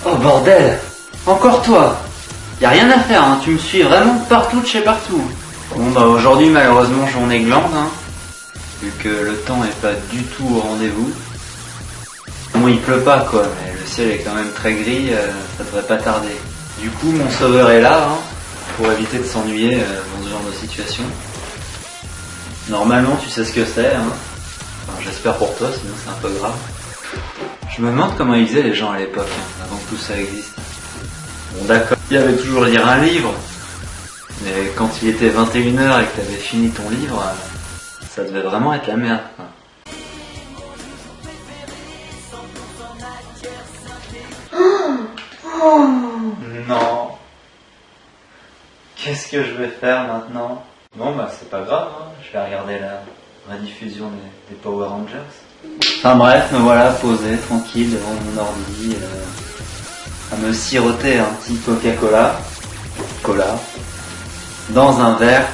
Oh bordel! Encore toi! Y'a rien à faire, hein. Tu me suis vraiment partout de chez partout. Bon bah aujourd'hui malheureusement journée glande, hein, vu que le temps est pas du tout au rendez-vous. Bon il pleut pas quoi, mais le ciel est quand même très gris, ça devrait pas tarder. Du coup mon sauveur est là, hein, pour éviter de s'ennuyer dans ce genre de situation. Normalement tu sais ce que c'est, hein. Enfin, j'espère pour toi, sinon c'est un peu grave. Je me demande comment ils faisaient les gens à l'époque, hein, avant que tout ça existe. Bon d'accord, il y avait toujours lire un livre, mais quand il était 21h et que t'avais fini ton livre, ça devait vraiment être la merde, quoi. Non. Qu'est-ce que je vais faire maintenant? Bon bah c'est pas grave, hein. Je vais regarder la rediffusion des Power Rangers. Enfin bref, me voilà posé, tranquille, devant mon ordi, à me siroter un petit Coca-Cola, dans un verre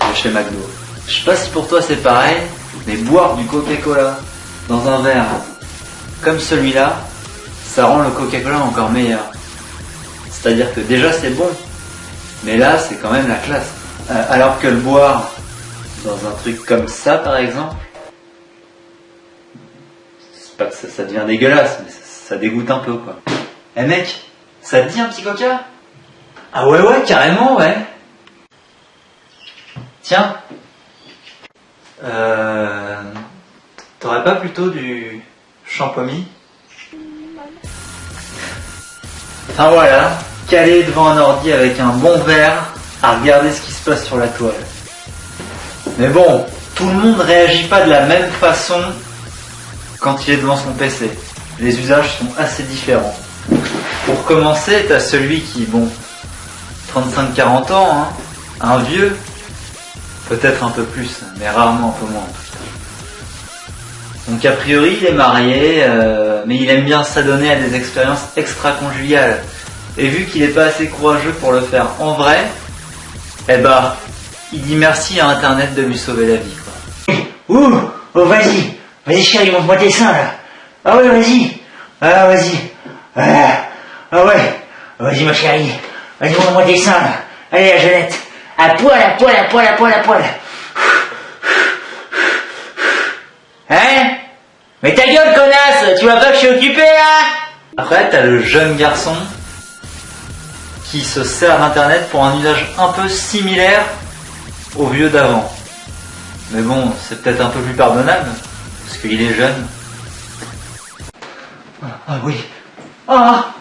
de chez McDo. Je sais pas si pour toi c'est pareil, mais boire du Coca-Cola dans un verre comme celui-là, ça rend le Coca-Cola encore meilleur. C'est-à-dire que déjà c'est bon, mais là c'est quand même la classe. Alors que le boire dans un truc comme ça par exemple, c'est pas que ça devient dégueulasse, mais ça dégoûte un peu quoi. Eh mec, ça te dit un petit Coca? Ah ouais carrément ouais. Tiens, t'aurais pas plutôt du champomis? Enfin voilà, calé devant un ordi avec un bon verre, à regarder ce qui se passe sur la toile. Mais bon, tout le monde réagit pas de la même façon quand il est devant son PC. Les usages sont assez différents. Pour commencer, t'as celui qui, bon, 35-40 ans, hein, un vieux, peut-être un peu plus, mais rarement un peu moins. Donc a priori, il est marié, mais il aime bien s'adonner à des expériences extra-conjugales. Et vu qu'il n'est pas assez courageux pour le faire en vrai, eh bah, il dit merci à Internet de lui sauver la vie, quoi. Oh vas-y chérie, montre-moi tes seins là. Ah ouais, vas-y. Ah vas-y. Ah ouais. Vas-y ma chérie. Vas-y, montre-moi tes seins là. Allez la jeunette. À poil. Hein? Mais ta gueule connasse, tu vois pas que je suis occupé là? Après, t'as le jeune garçon qui se sert d'Internet pour un usage un peu similaire au vieux d'avant. Mais bon, c'est peut-être un peu plus pardonnable, parce qu'il est jeune. Ah oui. Ah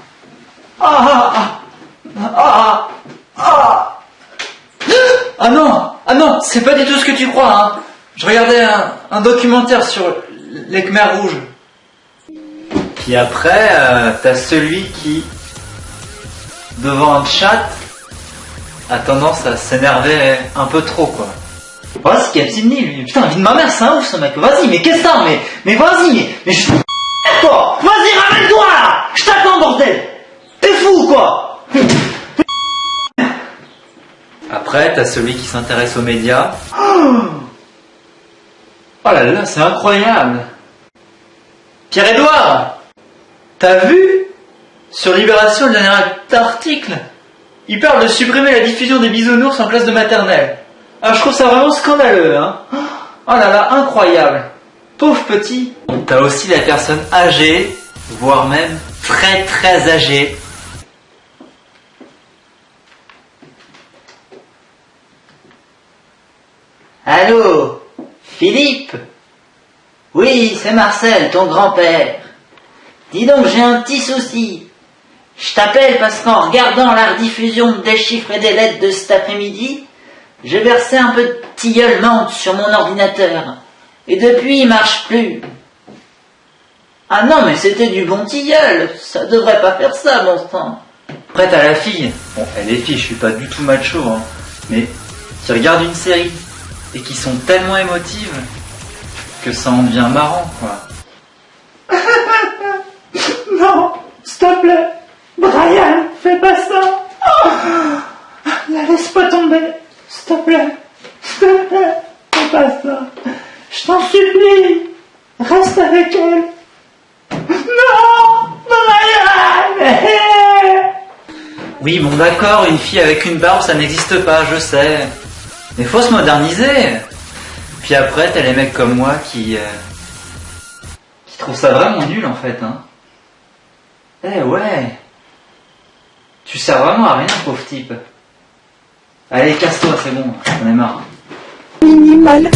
non, c'est pas du tout ce que tu crois, hein. Je regardais un documentaire sur les Khmers rouges. Puis après, t'as celui qui, devant un chat, a tendance à s'énerver un peu trop, quoi. Oh, c'est Captivni, lui. Putain, vie de ma mère, c'est un ouf ce mec. Vas-y, mais qu'est-ce que t'as? Mais vas-y, mais je suis toi. Vas-y, ramène-toi là. Je t'attends, bordel. T'es fou, quoi. Après, t'as celui qui s'intéresse aux médias. Oh là là, c'est incroyable. Pierre-Édouard, t'as vu? Sur Libération, le dernier article, il parle de supprimer la diffusion des bisounours en classe de maternelle. Ah, je trouve ça vraiment scandaleux, hein. Oh là là, incroyable. Pauvre petit. T'as aussi la personne âgée, voire même très très âgée. Allô, Philippe? Oui, c'est Marcel, ton grand-père. Dis donc, j'ai un petit souci. Je t'appelle parce qu'en regardant la rediffusion des chiffres et des lettres de cet après-midi, j'ai versé un peu de tilleul menthe sur mon ordinateur. Et depuis, il marche plus. Ah non, mais c'était du bon tilleul. Ça devrait pas faire ça, bon sang. Après, t'as la fille. Bon, elle est fille, je suis pas du tout macho, hein. Mais qui regarde une série et qui sont tellement émotives que ça en devient marrant, quoi. Non, s'il te plaît. Brian, fais pas ça. Oh, la laisse pas tomber. S'il te plaît. S'il te plaît. Fais pas ça. Je t'en supplie. Reste avec elle. Non, Brian. Oui, bon d'accord, une fille avec une barbe, ça n'existe pas, je sais. Mais faut se moderniser. Puis après, t'as les mecs comme moi qui trouvent ça vraiment nul en fait, hein. Eh ouais. Tu sers vraiment à rien, pauvre type. Allez, casse-toi, c'est bon, j'en ai marre. Minimal.